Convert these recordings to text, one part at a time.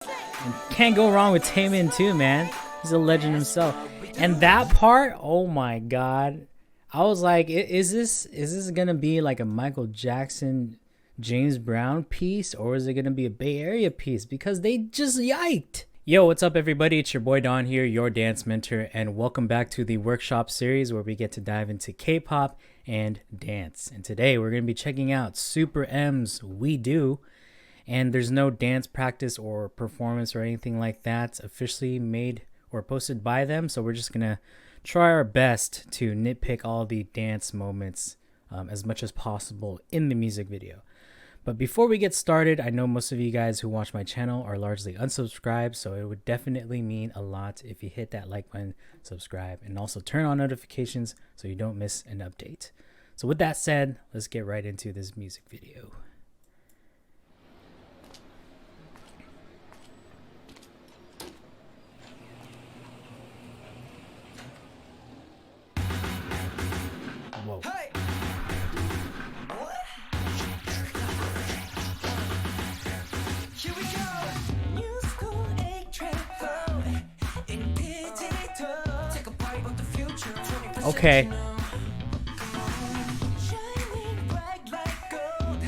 And can't go wrong with Taemin too, man. He's a legend himself. And that part, oh my god. I was like, is this gonna be like a Michael Jackson, James Brown piece, or is it gonna be a Bay Area piece? Because they just yiked. Yo, what's up everybody? It's your boy Don here, your dance mentor, and welcome back to the workshop series where we get to dive into K-pop and dance. And today we're gonna be checking out SuperM's We Do. And there's no dance practice or performance or anything like that officially made or posted by them. So we're just going to try our best to nitpick all the dance moments as much as possible in the music video. But before we get started, I know most of you guys who watch my channel are largely unsubscribed. So it would definitely mean a lot if you hit that like button, subscribe, and also turn on notifications so you don't miss an update. So with that said, let's get right into this music video. Whoa. Hey. Here we go. New school egg travel in digital. Take a bite of the future. Okay. Shining bright like gold.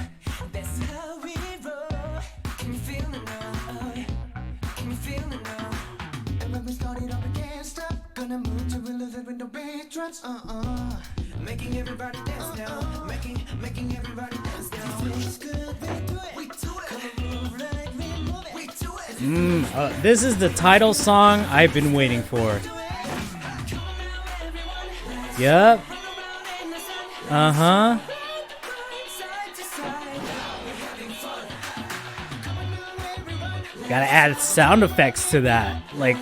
That's how we roll. Can you feel it now? Can you feel it now? And when we started up, we can't stop. Gonna move to a little with no beat drops. Making everybody dance now. Making everybody dance now. Feels good, we do it. Come on, move like we move it. We do it. This is the title song I've been waiting for. Yep. Uh-huh. Gotta add sound effects to that. Like,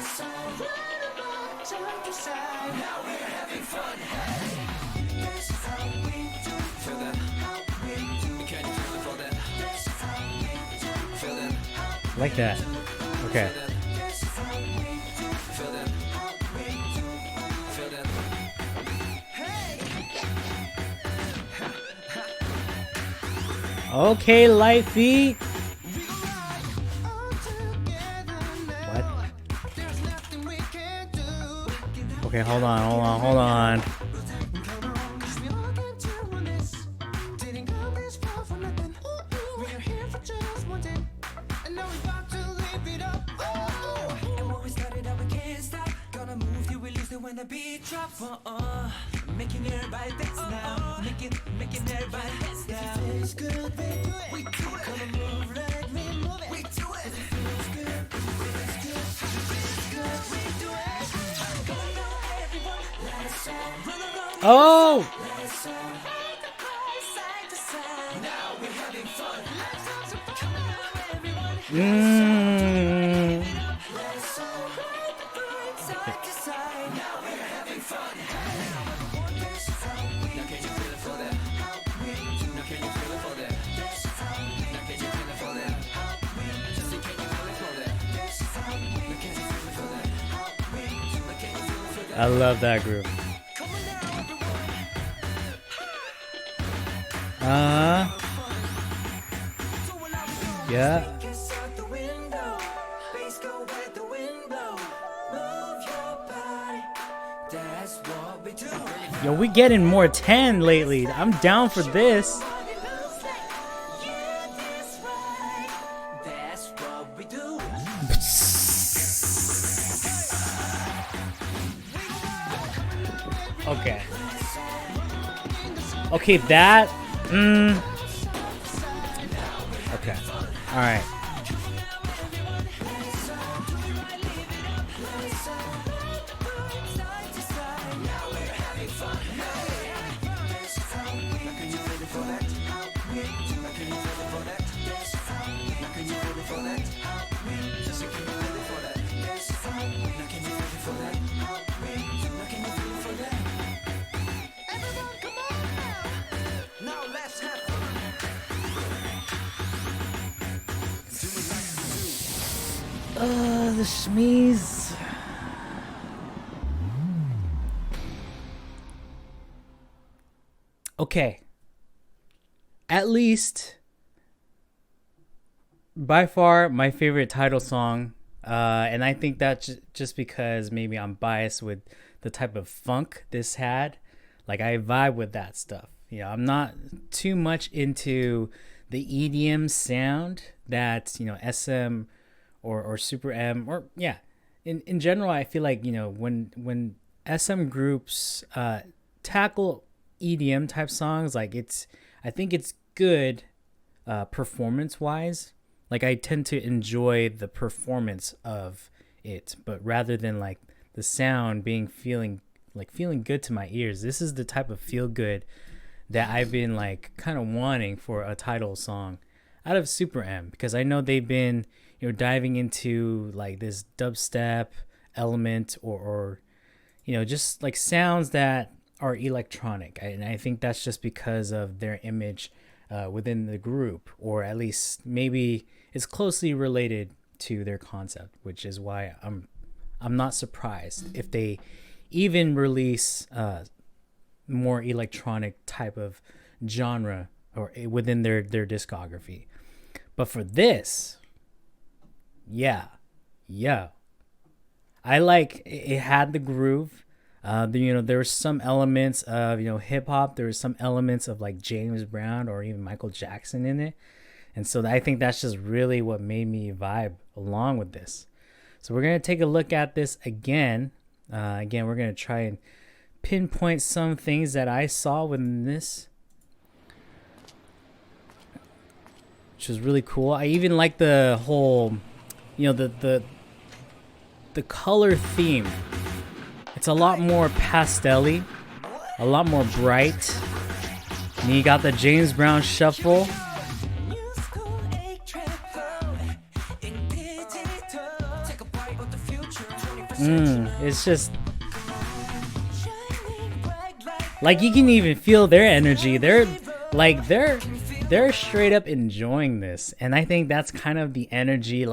like that. Okay. Okay, light feet. What? Okay, hold on. When the beat drops, making everybody dance now, making everybody dance now. It feels good, we do it. Come on, move like we move it. We do it. It feels good, we do it. Come on now, everyone, let's run around. Oh! Side to side. Now we're having fun. Come on now, everyone. Side to side. Now we're having fun. Now can you feel it for them? Now can you feel it for them? Now can you feel it for them? Just say, can you feel it for them? Now can you feel it for them? Now can you feel it for them? I love that group. Come on now, everyone. Yeah. Kiss out the window. Bass go where the wind blow. Move your body. That's what we do. Yo, we getting more 10 lately. I'm down for this. That's what we do. Okay. Okay, that. Okay. All right. Now let's have fun. The shmeez. Okay. At least by far my favorite title song. And I think that's just because maybe I'm biased with the type of funk this had. Like I vibe with that stuff. I'm not too much into the EDM sound that SM or Super M, or yeah, in general. I feel like when SM groups tackle EDM type songs, like I think it's good performance wise. Like I tend to enjoy the performance of it, but rather than like the sound feeling good to my ears. This is the type of feel good that I've been like kind of wanting for a title song out of Super M, because I know they've been diving into like this dubstep element, or just like sounds that are electronic. And I think that's just because of their image within the group, or at least maybe it's closely related to their concept, which is why I'm not surprised if they even release more electronic type of genre or within their discography. But for this, yeah, I like it had the groove. There were some elements of hip hop. There were some elements of like James Brown or even Michael Jackson in it, and so I think that's just really what made me vibe along with this. So we're gonna take a look at this again. Again, we're gonna try and pinpoint some things that I saw within this, which was really cool. I even like the whole, the color theme. It's a lot more pastel-y, a lot more bright. And you got the James Brown shuffle. It's just like you can even feel their energy. They're straight up enjoying this, and I think that's kind of the energy.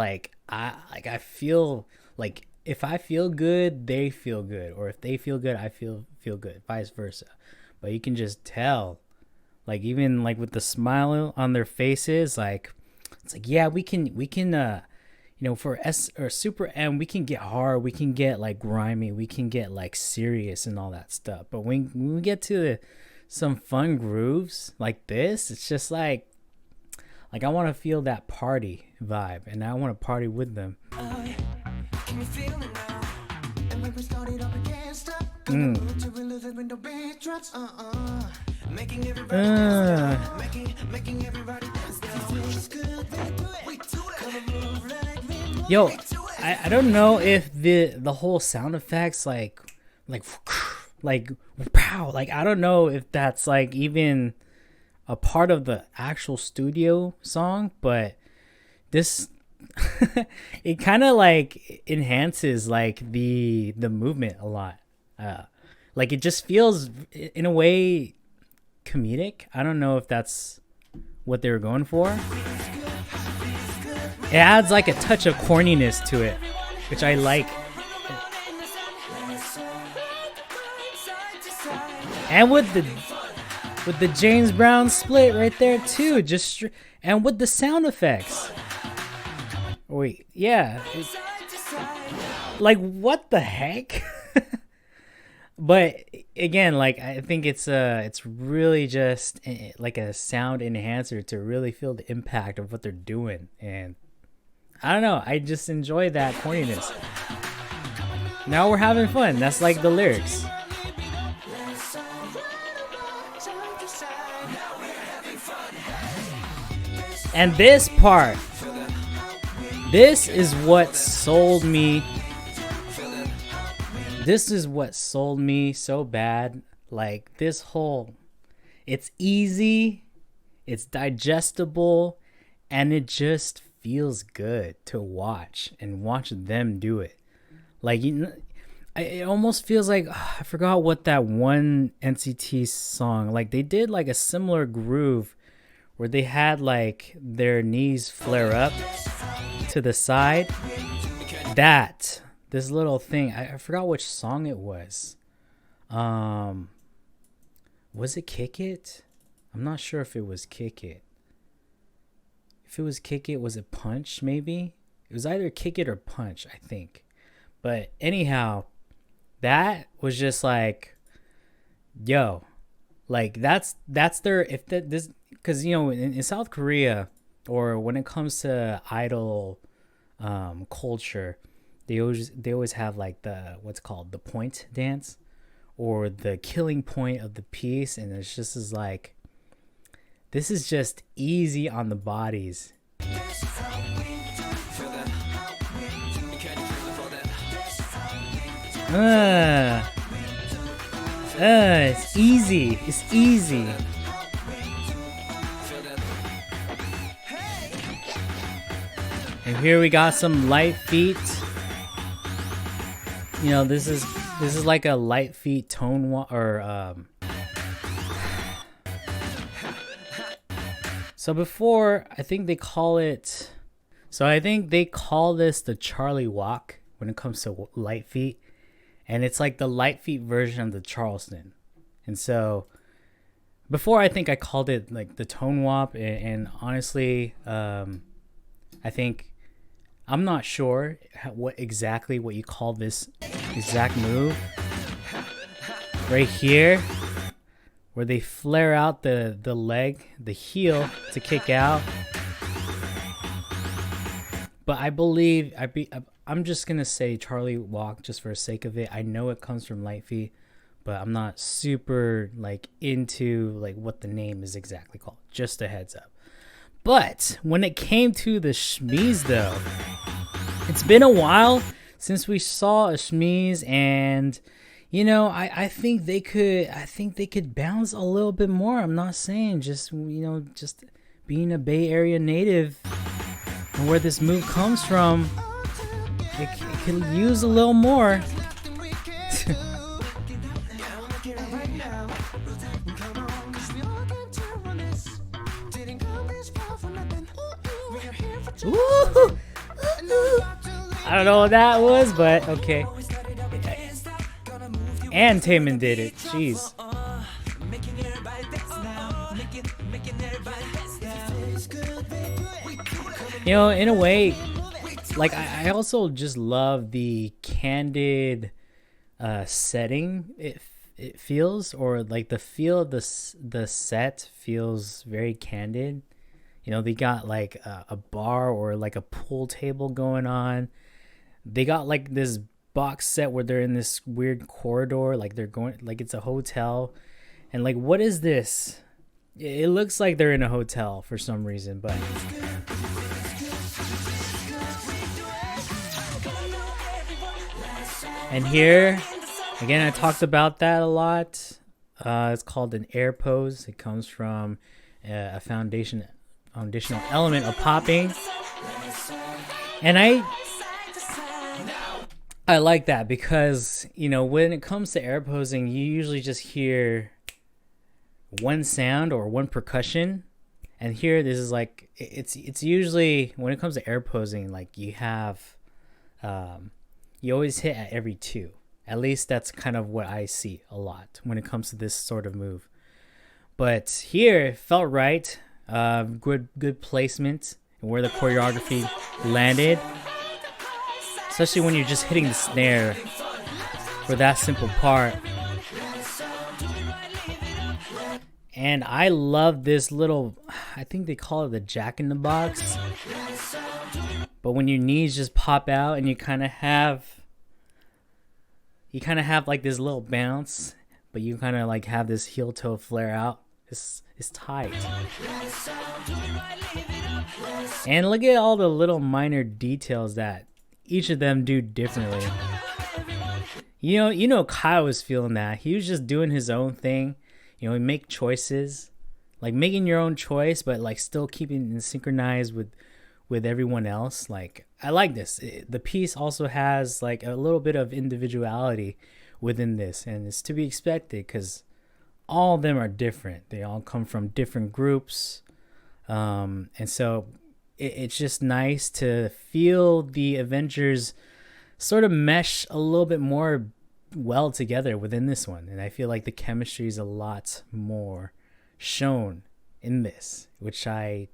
I feel like if I feel good, they feel good, or if they feel good, I feel good, vice versa. But you can just tell, like even like with the smile on their faces, like it's like yeah, we can for S or Super M, we can get hard, we can get like grimy, we can get like serious and all that stuff. But when we get to some fun grooves like this, it's just like I want to feel that party vibe, and I want to party with them. Yo, I don't know if the whole sound effects like pow, like I don't know if that's like even a part of the actual studio song, but this it kind of like enhances like the movement a lot. Like it just feels in a way comedic. I don't know if that's what they were going for. It adds like a touch of corniness to it, which I like. And with the James Brown split right there too, and with the sound effects. Wait, yeah. Like what the heck? But again, like I think it's really just like a sound enhancer to really feel the impact of what they're doing, and I don't know, I just enjoy that corniness. Now we're having fun. That's like the lyrics. And this part, this is what sold me. This is what sold me so bad. Like this whole, it's easy, it's digestible, and it just feels good to watch and watch them do it. Like it almost feels like I forgot what that one NCT song, like they did like a similar groove where they had like their knees flare up to the side. This little thing, I forgot which song it was. Was it Kick It? I'm not sure if it was Kick It. if it was kick it, was it punch? Maybe it was either kick it or punch, I think. But anyhow, that was just like, yo, like that's their, if that this, because you know in South Korea, or when it comes to idol culture, they always have like the what's called the point dance, or the killing point of the piece, and it's just as like, this is just easy on the bodies. It's easy. It's easy. And here we got some light feet. You know, this is like a light feet tone So before, I think they call it. So I think they call this the Charlie walk when it comes to light feet, and it's like the light feet version of the Charleston. And so before, I think I called it like the tone wop, and honestly, I think I'm not sure what you call this exact move right here, where they flare out the leg, the heel to kick out. But I believe I'm just gonna say Charlie walk just for the sake of it. I know it comes from light feet, but I'm not super like into like what the name is exactly called. Just a heads up. But when it came to the shmies though, it's been a while since we saw a shmies, and you know, I think they could bounce a little bit more. I'm not saying, just just being a Bay Area native and where this move comes from, it can use a little more. Ooh. I don't know what that was, but okay. And Taemin did it. Jeez. You know, in a way, like I also just love the candid setting it feels, or like the feel of the set feels very candid. You know, they got like a bar or like a pool table going on. They got like this box set where they're in this weird corridor, like they're going, like it's a hotel. And like, what is this? It looks like they're in a hotel for some reason, but and here again, I talked about that a lot. It's called an air pose. It comes from a foundational element of popping, and I like that because, you know, when it comes to air posing, you usually just hear one sound or one percussion, and here this is like, it's usually, when it comes to air posing, like you have you always hit at every two. At least that's kind of what I see a lot when it comes to this sort of move. But here it felt right. Good placement and where the choreography landed, especially when you're just hitting the snare for that simple part. And I love this little, I think they call it the Jack in the Box, but when your knees just pop out and you kind of have like this little bounce, but you kind of like have this heel toe flare out. It's tight. And look at all the little minor details that each of them do differently. You know Kyle was feeling that. He was just doing his own thing. You know, he make choices, like making your own choice, but like still keeping it synchronized with everyone else. Like, I like this. The piece also has like a little bit of individuality within this, and it's to be expected because all of them are different. They all come from different groups, and so it's just nice to feel the Avengers sort of mesh a little bit more well together within this one. And I feel like the chemistry is a lot more shown in this, which I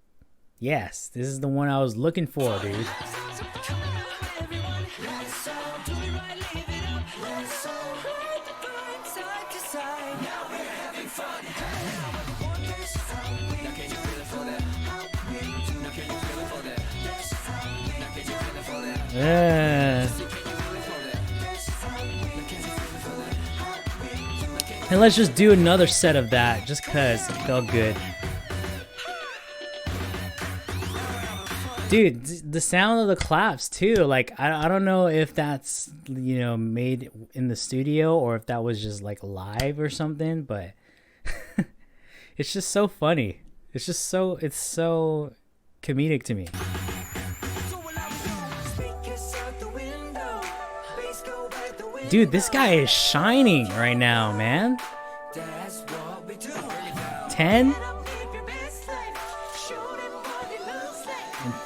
Yes, this is the one I was looking for, dude. And let's just do another set of that just cause it felt good. Dude, the sound of the claps too, like I don't know if that's, you know, made in the studio or if that was just like live or something, but it's just so funny. It's so comedic to me. Dude, this guy is shining right now, man. 10?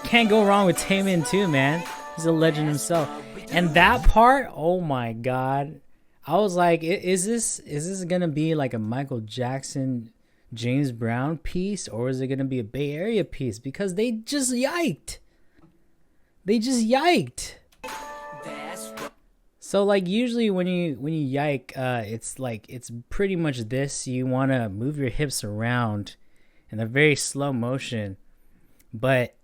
Can't go wrong with Taemin too, man. He's a legend himself. And that part, oh my god. I was like, is this gonna be like a Michael Jackson, James Brown piece, or is it gonna be a Bay Area piece? Because they just yiked. They just yiked. So like usually when you yike, it's pretty much this. You want to move your hips around in a very slow motion, but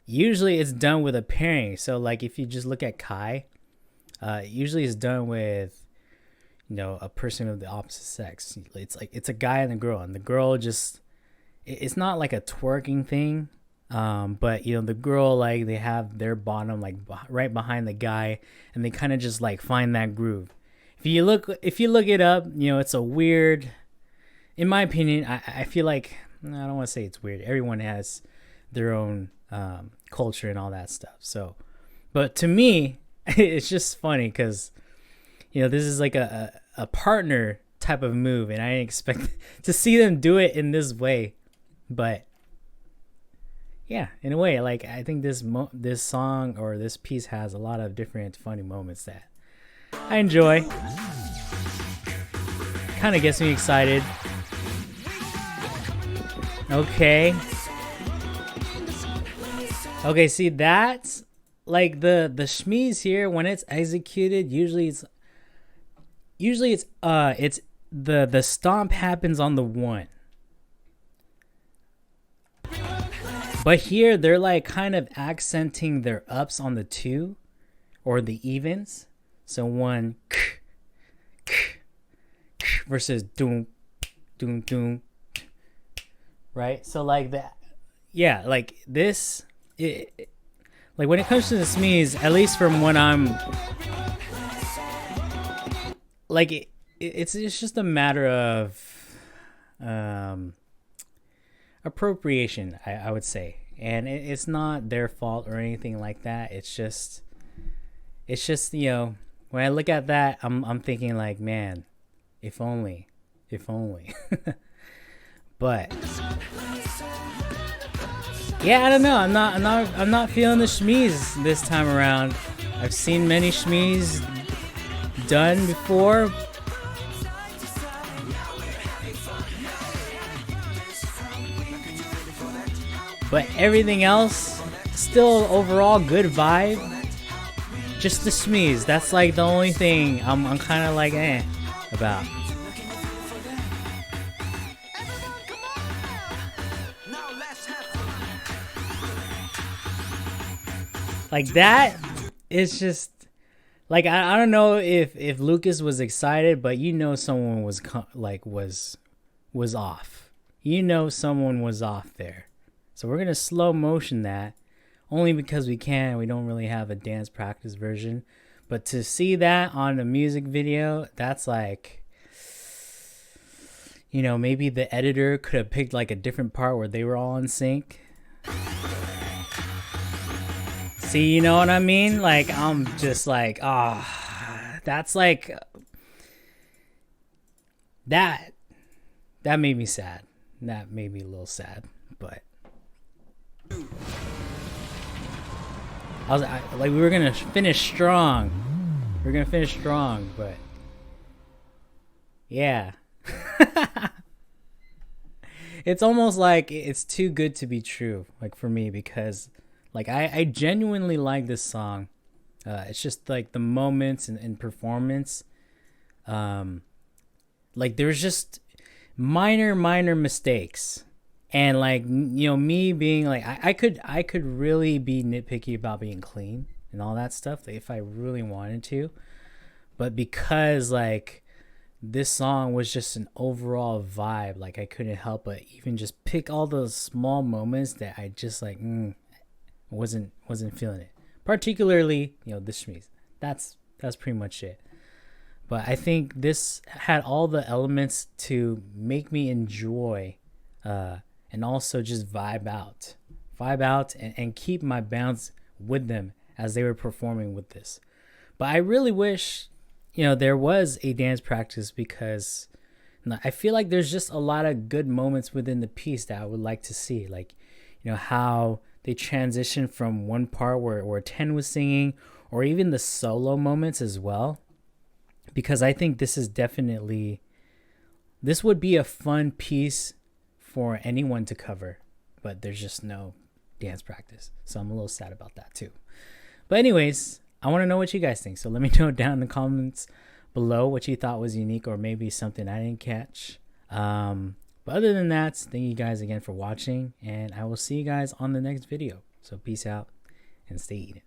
usually it's done with a pairing. So like if you just look at Kai, usually it's done with, you know, a person of the opposite sex. It's like it's a guy and the girl just, it's not like a twerking thing. But you know, the girl, like they have their bottom like right behind the guy, and they kind of just like find that groove. If you look it up, you know, it's a weird, in my opinion, I feel like, I don't want to say it's weird. Everyone has their own culture and all that stuff. So, but to me, it's just funny because, you know, this is like a partner type of move, and I didn't expect to see them do it in this way, but. Yeah, in a way, like I think this song or this piece has a lot of different funny moments that I enjoy. Kind of gets me excited. Okay. Okay, see that's like the shmees here when it's executed. Usually it's the stomp happens on the 1. But here they're like kind of accenting their ups on the 2 or the evens. So 1 versus doom doom doom. Right? So like that, yeah, like this like when it comes to the smees, at least from when I'm like it's just a matter of appropriation, I would say, and it's not their fault or anything like that. It's just you know, when I look at that, I'm thinking like, man, if only but yeah, I don't know, I'm not feeling the shmees this time around. I've seen many shmees done before, but everything else, still overall good vibe. Just the shmees, that's like the only thing I'm kind of like about. Like that is just like I don't know if Lucas was excited, but you know someone was was off. You know someone was off there. So we're going to slow motion that only because we can. We don't really have a dance practice version. But to see that on a music video, that's like, you know, maybe the editor could have picked like a different part where they were all in sync. See, you know what I mean? Like, I'm just like, that's like, that made me sad. That made me a little sad, but. Like we were gonna finish strong. But it's almost like it's too good to be true, like for me, because like I genuinely like this song. It's just like the moments and performance. Like there's just minor mistakes, and like me being like I could really be nitpicky about being clean and all that stuff, like, if I really wanted to, but because like this song was just an overall vibe, like I couldn't help but even just pick all those small moments that I just like wasn't feeling it, particularly the shmies. That's pretty much it. But I think this had all the elements to make me enjoy and also just vibe out and keep my bounce with them as they were performing with this. But I really wish there was a dance practice, because I feel like there's just a lot of good moments within the piece that I would like to see, like how they transition from one part where Ten was singing, or even the solo moments as well, because I think this would be a fun piece for anyone to cover, but there's just no dance practice, so I'm a little sad about that too. But anyways, I want to know what you guys think, so let me know down in the comments below what you thought was unique, or maybe something I didn't catch. But other than that, thank you guys again for watching, and I will see you guys on the next video. So peace out and stay eating.